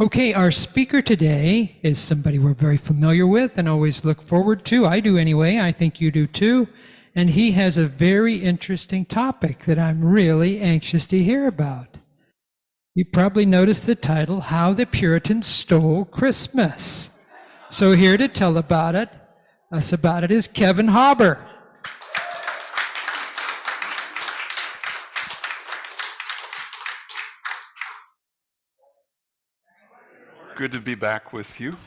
Okay, our speaker today is somebody we're very familiar with and always look forward to. I do anyway. I think you do too. And he has a very interesting topic that I'm really anxious to hear about. You probably noticed the title, How the Puritans Stole Christmas. So here to tell us about it is Kevin Hauber. Good to be back with you.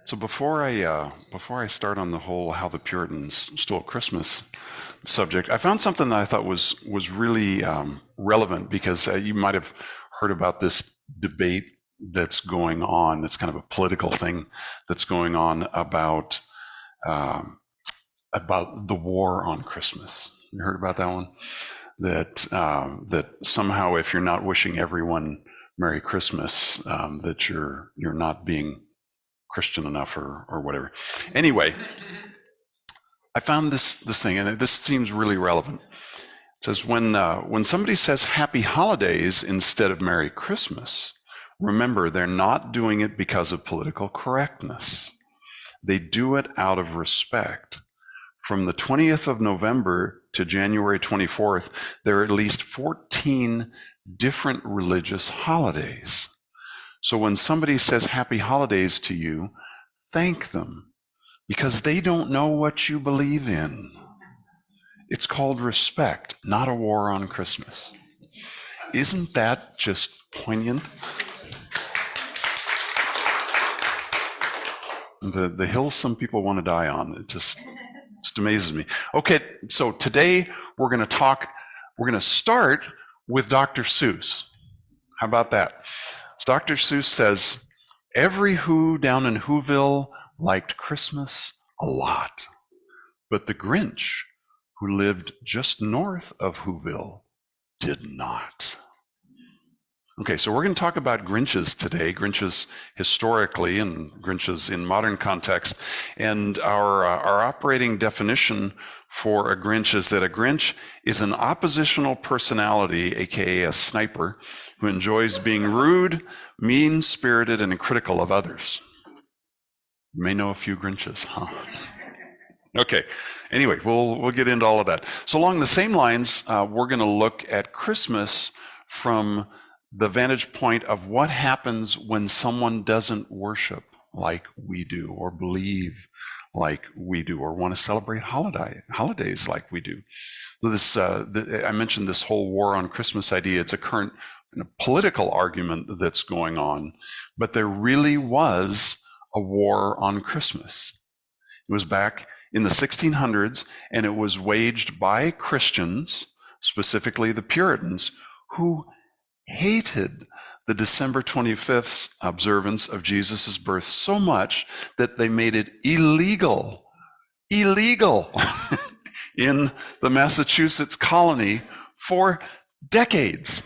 So before I start on the whole how the Puritans stole Christmas subject, I found something that I thought was really relevant, because you might have heard about this debate that's going on. That's kind of a political thing that's going on about the war on Christmas. You heard about that one? That somehow, if you're not wishing everyone Merry Christmas, that you're not being Christian enough or whatever. Anyway, I found this thing, and this seems really relevant. It says, when somebody says Happy Holidays instead of Merry Christmas, remember they're not doing it because of political correctness. They do it out of respect. From the 20th of November to January 24th, there are at least 14 different religious holidays. So when somebody says Happy Holidays to you, thank them, because they don't know what you believe in. It's called respect, not a war on Christmas. Isn't that just poignant? The hills some people want to die on, it just amazes me. Okay, so today we're going to start with Dr. Seuss. How about that? So Dr. Seuss says, every Who down in Whoville liked Christmas a lot, but the Grinch, who lived just north of Whoville, did not. Okay, so we're going to talk about Grinches today, Grinches historically and Grinches in modern context. And our operating definition for a Grinch is that a Grinch is an oppositional personality, aka a sniper, who enjoys being rude, mean-spirited, and critical of others. You may know a few Grinches, huh? Okay, anyway, we'll get into all of that. So along the same lines, we're going to look at Christmas from the vantage point of what happens when someone doesn't worship like we do, or believe like we do, or want to celebrate holidays like we do. So I mentioned this whole war on Christmas idea. It's a current political argument that's going on, but there really was a war on Christmas. It was back in the 1600s, and it was waged by Christians, specifically the Puritans, who hated the December 25th observance of Jesus' birth so much that they made it illegal in the Massachusetts colony for decades.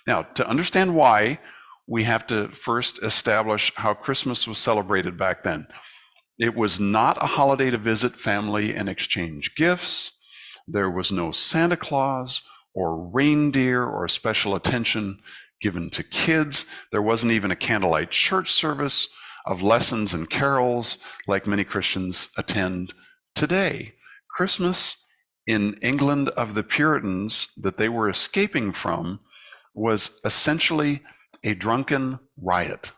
Now, to understand why, we have to first establish how Christmas was celebrated back then. It was not a holiday to visit family and exchange gifts. There was no Santa Claus or reindeer or special attention given to kids. There wasn't even a candlelight church service of lessons and carols like many Christians attend today. Christmas in England of the Puritans that they were escaping from was essentially a drunken riot.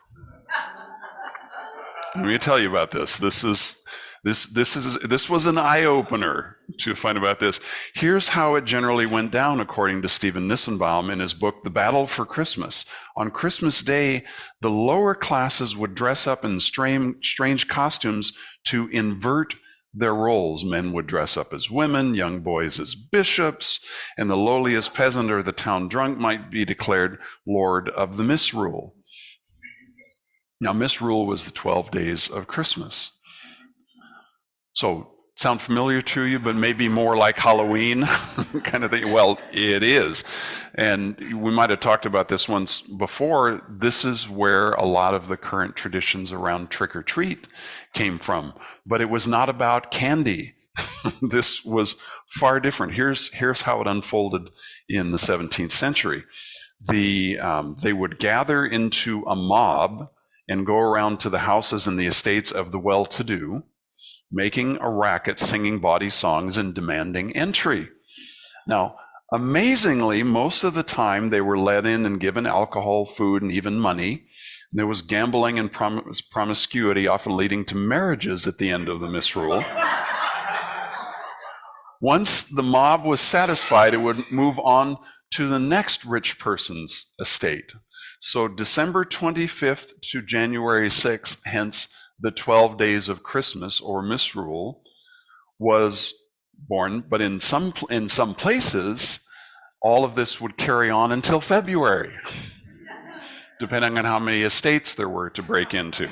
Let me tell you about this. This was an eye-opener to find about this. Here's how it generally went down, according to Stephen Nissenbaum in his book, The Battle for Christmas. On Christmas Day, the lower classes would dress up in strange costumes to invert their roles. Men would dress up as women, young boys as bishops, and the lowliest peasant or the town drunk might be declared lord of the misrule. Now, misrule was the 12 days of Christmas. So, sound familiar to you, but maybe more like Halloween kind of thing? Well, it is. And we might have talked about this once before. This is where a lot of the current traditions around trick or treat came from. But it was not about candy. This was far different. Here's how it unfolded in the 17th century. They would gather into a mob and go around to the houses and the estates of the well-to-do, making a racket, singing bawdy songs, and demanding entry. Now, amazingly, most of the time they were let in and given alcohol, food, and even money. There was gambling and promiscuity, often leading to marriages at the end of the misrule. Once the mob was satisfied, it would move on to the next rich person's estate. So December 25th to January 6th, hence the 12 days of Christmas or misrule, was born. But in some places, all of this would carry on until February, depending on how many estates there were to break into.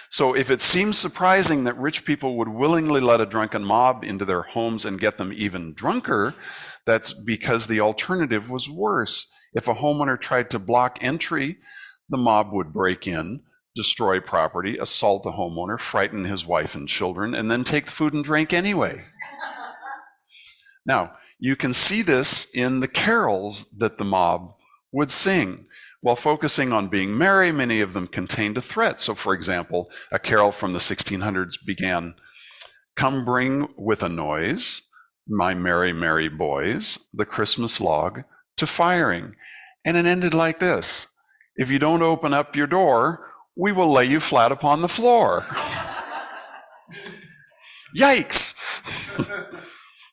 So if it seems surprising that rich people would willingly let a drunken mob into their homes and get them even drunker, that's because the alternative was worse. If a homeowner tried to block entry, the mob would break in, destroy property, assault the homeowner, frighten his wife and children, and then take the food and drink anyway. Now, you can see this in the carols that the mob would sing. While focusing on being merry, many of them contained a threat. So, for example, a carol from the 1600s began, "Come bring with a noise, my merry, merry boys, the Christmas log to firing." And it ended like this: "If you don't open up your door, we will lay you flat upon the floor." Yikes!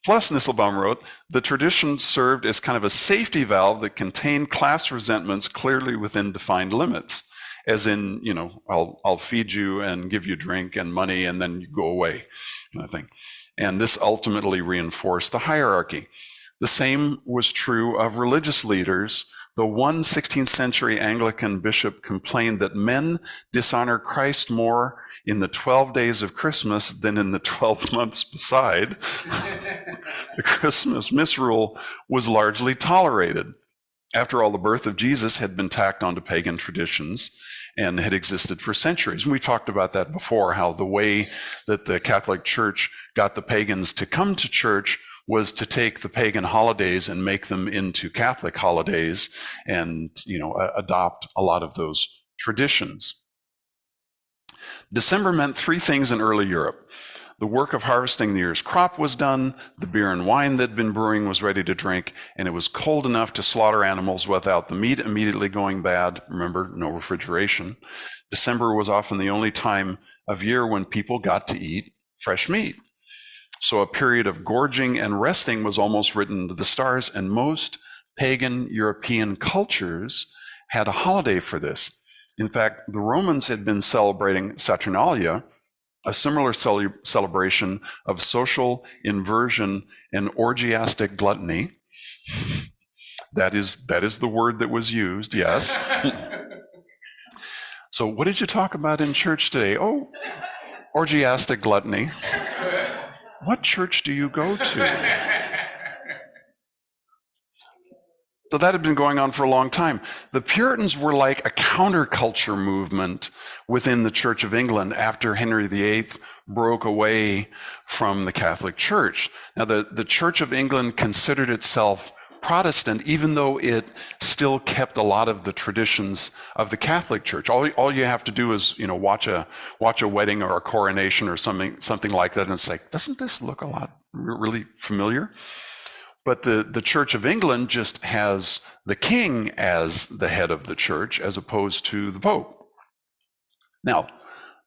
Plus, Nisselbaum wrote, the tradition served as kind of a safety valve that contained class resentments clearly within defined limits. As in, I'll feed you and give you drink and money and then you go away, kind of thing. And this ultimately reinforced the hierarchy. The same was true of religious leaders. The one 16th century Anglican bishop complained that men dishonor Christ more in the 12 days of Christmas than in the 12 months beside. The Christmas misrule was largely tolerated. After all, the birth of Jesus had been tacked onto pagan traditions and had existed for centuries. And we talked about that before, how the way that the Catholic Church got the pagans to come to church was to take the pagan holidays and make them into Catholic holidays and, adopt a lot of those traditions. December meant three things in early Europe. The work of harvesting the year's crop was done, the beer and wine that had been brewing was ready to drink, and it was cold enough to slaughter animals without the meat immediately going bad. Remember, no refrigeration. December was often the only time of year when people got to eat fresh meat. So a period of gorging and resting was almost written into the stars, and most pagan European cultures had a holiday for this. In fact, the Romans had been celebrating Saturnalia, a similar celebration of social inversion and orgiastic gluttony. That is the word that was used, yes. So what did you talk about in church today? Oh, orgiastic gluttony. What church do you go to? So that had been going on for a long time. The Puritans were like a counterculture movement within the Church of England after Henry VIII broke away from the Catholic Church. Now, the Church of England considered itself Protestant, even though it still kept a lot of the traditions of the Catholic Church. All you have to do is, watch a wedding or a coronation or something like that, and it's like, doesn't this look a lot really familiar? But the Church of England just has the king as the head of the church as opposed to the Pope. Now,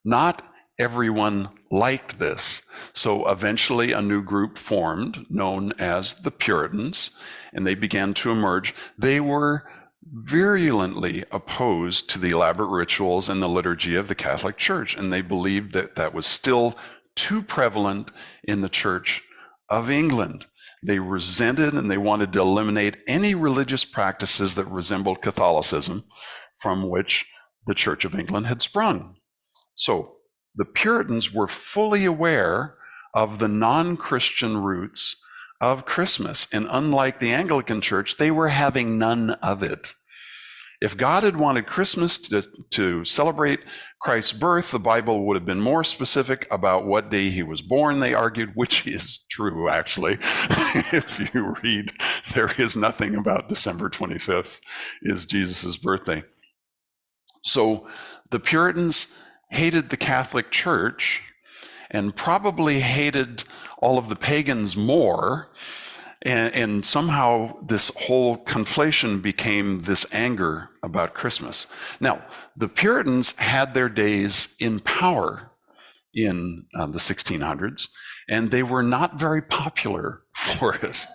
not everyone liked this. So eventually a new group formed known as the Puritans, and they began to emerge. They were virulently opposed to the elaborate rituals and the liturgy of the Catholic Church, and they believed that that was still too prevalent in the Church of England. They resented and they wanted to eliminate any religious practices that resembled Catholicism from which the Church of England had sprung. So the Puritans were fully aware of the non-Christian roots of Christmas, and unlike the Anglican Church, they were having none of it. If God had wanted Christmas to celebrate Christ's birth, the Bible would have been more specific about what day he was born, they argued, which is true, actually. If you read There is nothing about December 25th is Jesus' birthday. So the Puritans hated the Catholic Church and probably hated all of the pagans more. And somehow this whole conflation became this anger about Christmas. Now, the Puritans had their days in power in the 1600s, and they were not very popular for us.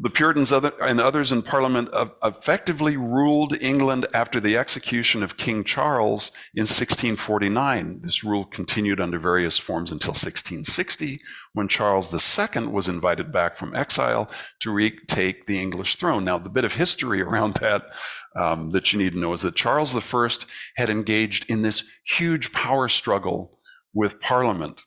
The Puritans and others in Parliament effectively ruled England after the execution of King Charles in 1649. This rule continued under various forms until 1660, when Charles II was invited back from exile to retake the English throne. Now, the bit of history around that that you need to know is that Charles I had engaged in this huge power struggle with Parliament,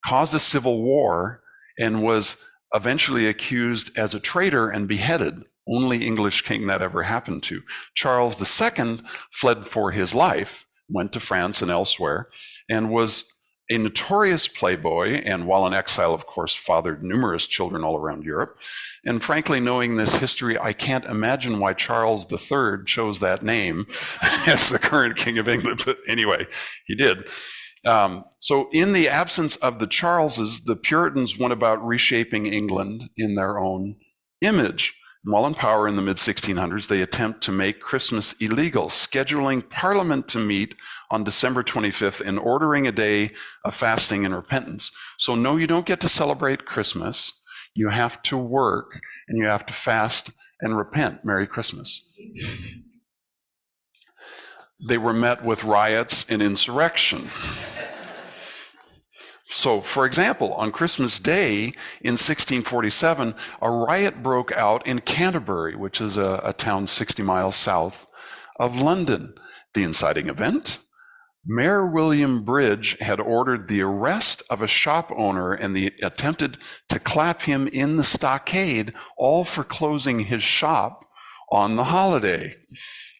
caused a civil war, and was eventually accused as a traitor and beheaded. Only English king that ever happened to. Charles II fled for his life, went to France and elsewhere, and was a notorious playboy, and while in exile, of course, fathered numerous children all around Europe. And frankly, knowing this history, I can't imagine why Charles III chose that name as the current king of England. But anyway, he did. So in the absence of the Charleses, the Puritans went about reshaping England in their own image. While in power in the mid-1600s, they attempt to make Christmas illegal, scheduling Parliament to meet on December 25th and ordering a day of fasting and repentance. So no, you don't get to celebrate Christmas. You have to work and you have to fast and repent. Merry Christmas. They were met with riots and insurrection. So, for example, on Christmas Day in 1647, a riot broke out in Canterbury, which is a town 60 miles south of London. The inciting event? Mayor William Bridge had ordered the arrest of a shop owner and attempted to clap him in the stockade, all for closing his shop on the holiday.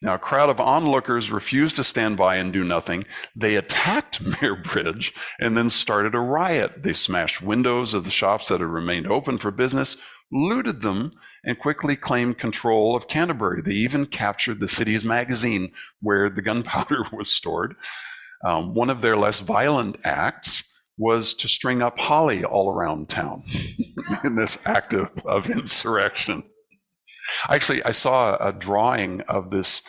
Now, a crowd of onlookers refused to stand by and do nothing. They attacked Mayor Bridge and then started a riot. They smashed windows of the shops that had remained open for business, looted them, and quickly claimed control of Canterbury. They even captured the city's magazine where the gunpowder was stored. One of their less violent acts was to string up holly all around town in this act of insurrection. Actually, I saw a drawing of this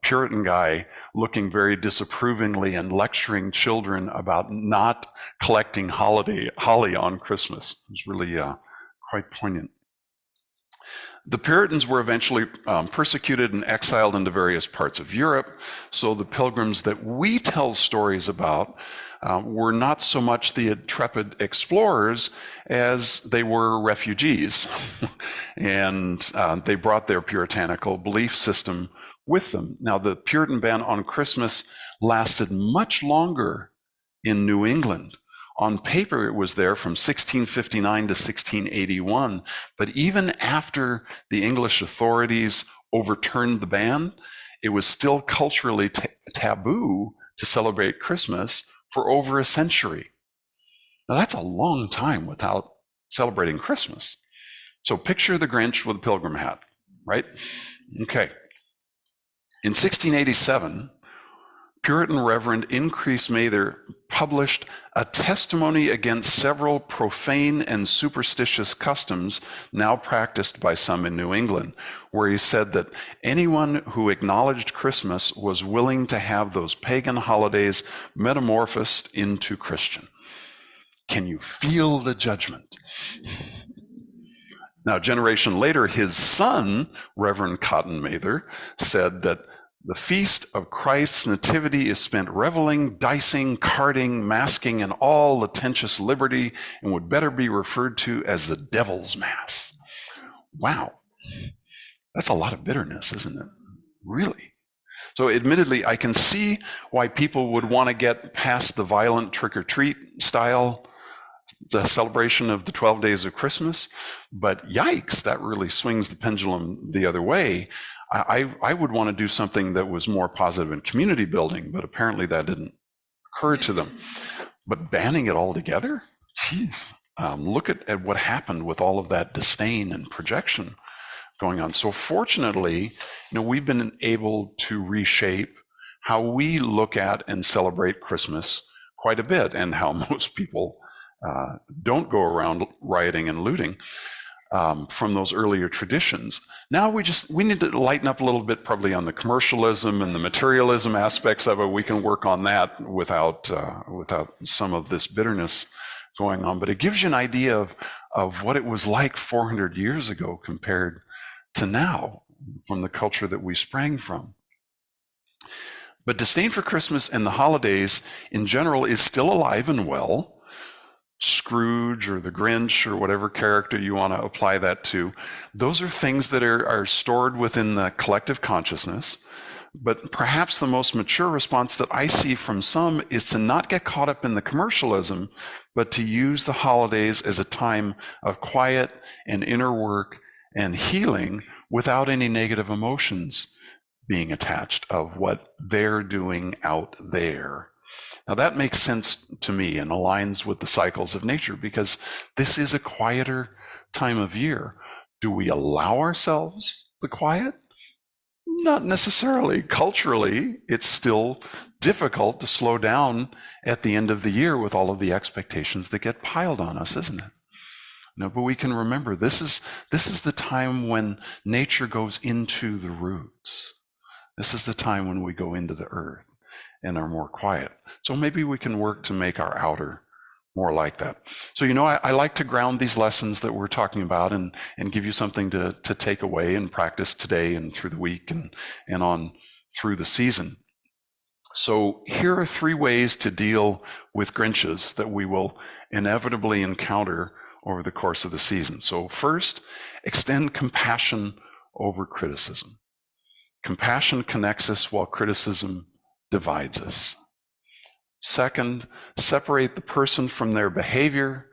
Puritan guy looking very disapprovingly and lecturing children about not collecting holly on Christmas. It was really quite poignant. The Puritans were eventually persecuted and exiled into various parts of Europe. So the pilgrims that we tell stories about were not so much the intrepid explorers as they were refugees. And they brought their puritanical belief system with them. Now, the Puritan ban on Christmas lasted much longer in New England. On paper, it was there from 1659 to 1681. But even after the English authorities overturned the ban, it was still culturally taboo to celebrate Christmas for over a century. Now, that's a long time without celebrating Christmas. So picture the Grinch with a pilgrim hat, right? Okay. In 1687, Puritan Reverend Increase Mather published a testimony against several profane and superstitious customs now practiced by some in New England, where he said that anyone who acknowledged Christmas was willing to have those pagan holidays metamorphosed into Christian. Can you feel the judgment? Now, a generation later, his son, Reverend Cotton Mather, said that the feast of Christ's nativity is spent reveling, dicing, carding, masking, and all licentious liberty, and would better be referred to as the devil's mass. Wow. That's a lot of bitterness, isn't it? Really. So admittedly, I can see why people would want to get past the violent trick-or-treat style, the celebration of the 12 days of Christmas, but yikes, that really swings the pendulum the other way. I would want to do something that was more positive and community building, but apparently that didn't occur to them. But banning it altogether? Jeez. look at what happened with all of that disdain and projection going on. So fortunately, we've been able to reshape how we look at and celebrate Christmas quite a bit, and how most people don't go around rioting and looting from those earlier traditions. Now we need to lighten up a little bit, probably on the commercialism and the materialism aspects of it. We can work on that without some of this bitterness going on. But it gives you an idea of what it was like 400 years ago compared to now, from the culture that we sprang from. But disdain for Christmas and the holidays in general is still alive and well. Scrooge or the Grinch or whatever character you want to apply that to, those are things that are stored within the collective consciousness. But perhaps the most mature response that I see from some is to not get caught up in the commercialism, but to use the holidays as a time of quiet and inner work and healing without any negative emotions being attached of what they're doing out there. Now that makes sense to me and aligns with the cycles of nature, because this is a quieter time of year. Do we allow ourselves the quiet? Not necessarily. Culturally, it's still difficult to slow down at the end of the year with all of the expectations that get piled on us, isn't it? No, but we can remember this is the time when nature goes into the roots. This is the time when we go into the earth and are more quiet. So maybe we can work to make our outer more like that. So, I like to ground these lessons that we're talking about and give you something to take away and practice today and through the week and on through the season. So here are 3 ways to deal with Grinches that we will inevitably encounter over the course of the season. So first, extend compassion over criticism. Compassion connects us while criticism divides us. Second, separate the person from their behavior,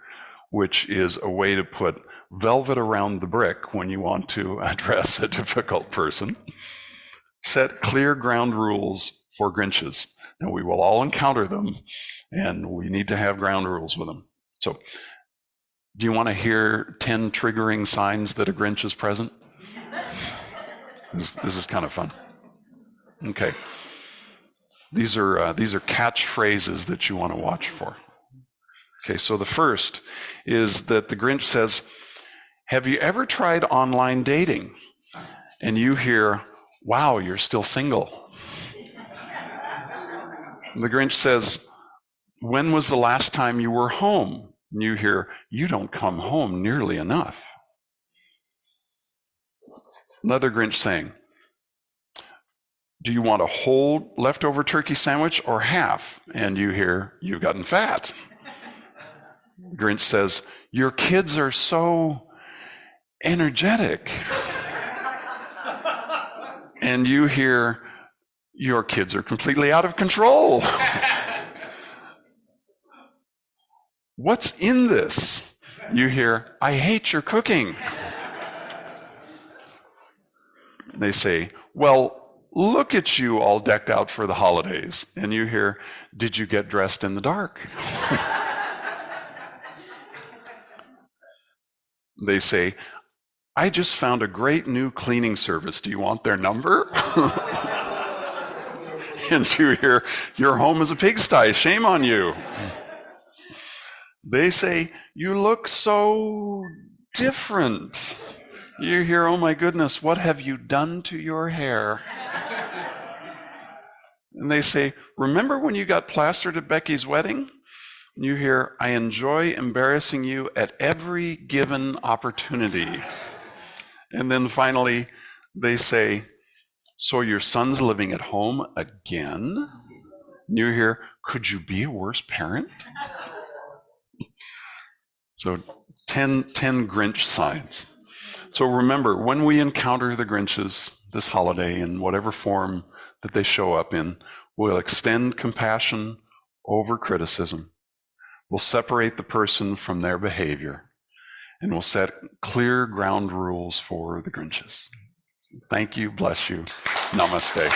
which is a way to put velvet around the brick when you want to address a difficult person. Set clear ground rules for Grinches. Now, we will all encounter them, and we need to have ground rules with them. So, do you want to hear 10 triggering signs that a Grinch is present? This is kind of fun. Okay. These are catchphrases that you want to watch for. Okay, so the first is that the Grinch says, "Have you ever tried online dating?" And you hear, "Wow, you're still single." And the Grinch says, "When was the last time you were home?" And you hear, "You don't come home nearly enough." Another Grinch saying, "Do you want a whole leftover turkey sandwich or half?" And you hear, "You've gotten fat." Grinch says, "Your kids are so energetic." And you hear, "Your kids are completely out of control." "What's in this?" You hear, "I hate your cooking." They say, "Well, look at you all decked out for the holidays." And you hear, "Did you get dressed in the dark?" They say, "I just found a great new cleaning service. Do you want their number?" And you hear, "Your home is a pigsty. Shame on you." They say, "You look so different." You hear, "Oh my goodness, what have you done to your hair?" And they say, "Remember when you got plastered at Becky's wedding?" And you hear, "I enjoy embarrassing you at every given opportunity." And then finally, they say, "So your son's living at home again?" And you hear, "Could you be a worse parent?" So 10 Grinch signs. So remember, when we encounter the Grinches this holiday in whatever form that they show up in, we'll extend compassion over criticism. We'll separate the person from their behavior, and we'll set clear ground rules for the Grinches. Thank you, bless you, namaste.